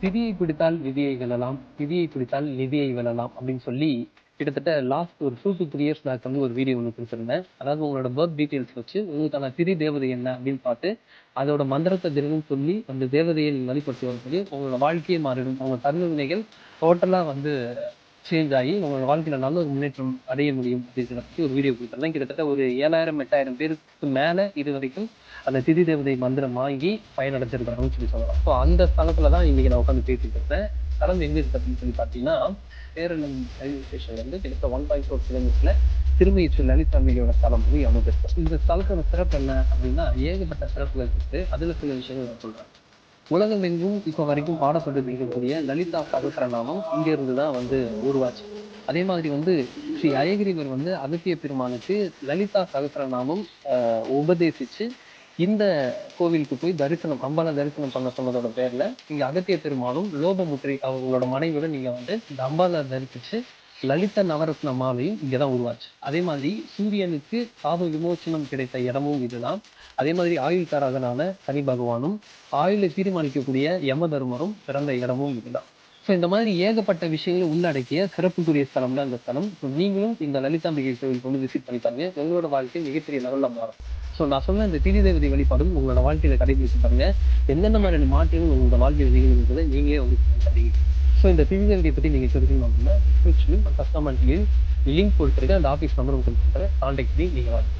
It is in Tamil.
"திதியை பிடித்தால் விதியை வெல்லலாம், விதியை பிடித்தால் நிதியை வெல்லலாம்" அப்படின்னு சொல்லி கிட்டத்தட்ட லாஸ்ட் ஒரு 2 to 3 இயர்ஸ் பேக் வந்து ஒரு வீடியோ ஒண்ணு குடுத்திருந்தேன். அதாவது உங்களோட பர்த் டீட்டெயில்ஸ் வச்சு உங்களுக்கான திதி தேவதை என்ன அப்படின்னு பார்த்து, அதோட மந்திரத்த தினமும் சொல்லி, அந்த தேவதையை நீங்க வழிபட்டு வரும்போது உங்களோட வாழ்க்கையே மாறிடும். உங்க கர்ம வினைகள் டோட்டலா வந்து சேஞ்ச் ஆகி உங்களோட வாழ்க்கையில நல்ல ஒரு முன்னேற்றம் அடைய முடியும் அப்படிங்கிறத பத்தி ஒரு வீடியோ குடுத்திருந்தேன். கிட்டத்தட்ட ஒரு 7000, 8000 பேருக்கு மேல இதுவரைக்கும் அந்த திதி தேவதை மந்திரம் வாங்கி பயனடைஞ்சிருக்காங்கன்னு சொல்லலாம். ஸோ அந்த ஸ்தலத்துல தான் இன்னைக்கு நான் உட்காந்து பேசிட்டு இருக்கேன். ஸ்தலம் எங்க இருக்கு அப்படின்னு சொல்லி பார்த்தீங்கன்னா, பேரளம் ரயில்வே ஸ்டேஷன்ல இருந்து கிட்டத்தட்ட 1.4 கிலோமீட்டர்ல திருமயிற்று லலிதாம்பிகையோட ஸ்தலம் வந்து அமைஞ்சிருக்கு. இந்த ஸ்தலத்தோட சிறப்பு என்ன அப்படின்னா, ஏகப்பட்ட சிறப்புகள் இருக்கு. அதுல சில விஷயங்கள் நான் சொல்றேன். உலகமெங்கும் இப்ப வரைக்கும் பாடப்பட்டு இருக்கக்கூடிய லலிதா சகஸ்ரநாமம் இங்க இருந்து தான் வந்து உருவாச்சு. அதே மாதிரி வந்து ஸ்ரீ அயகிரிவர் வந்து அகத்திய பெருமானுக்கு லலிதா சகஸ்ரநாமம் உபதேசிச்சு இந்த கோவிலுக்கு போய் தரிசனம் அம்பாளை தரிசனம் பண்ண சொன்னதோட பேர்ல இங்க அகத்திய பெருமானும் லோபமுத்திரை அவங்களோட மனைவியோட நீங்க வந்து இந்த அம்பாளை தரிசிச்சு லலித நவரத்ன மாலையும் இங்கதான் உருவாச்சு. அதே மாதிரி சூரியனுக்கு சாப விமோசனம் கிடைத்த இடமும் இதுதான். அதே மாதிரி ஆயுள்காரகனான சனி பகவானும் ஆயுளை தீர்மானிக்கக்கூடிய யம தர்மரும் பிறந்த இடமும் இதுதான். ஸோ இந்த மாதிரி ஏகப்பட்ட விஷயங்களை உள்ளடக்கிய சிறப்புக்குரிய ஸ்தலம் தான் இந்த ஸ்தலம். ஸோ நீங்களும் இந்த லலிதாம்பிகை கோவிலுக்கு வந்து விசிட் பண்ணி பாருங்க. உங்களோட வாழ்க்கை மிகப்பெரிய லெவல்ல மாறும். ஸோ நான் சொன்ன இந்த திதி தேவதை வழிபாடும் உங்களோட வாழ்க்கையில கடைபிடிச்சு பாருங்க. எந்தெந்த மாதிரியான மாற்றங்கள் உங்களோட வாழ்க்கையில் நிகழ்கிறதை நீங்களே வந்து கடைபிடிங்க. ஸோ இந்த திதி தேவதையை பத்தி நீங்க தெரிஞ்சுக்கணும் அப்படின்னா டிஸ்கிரிப்ஷனில் ஃபர்ஸ்ட் கமெண்ட்லயும் லிங்க் கொடுத்துருக்கேன். அந்த ஆஃபீஸ் நம்பரும் கொடுத்துருக்கேன். கான்டாக்ட் பண்ணி நீங்க வாங்க.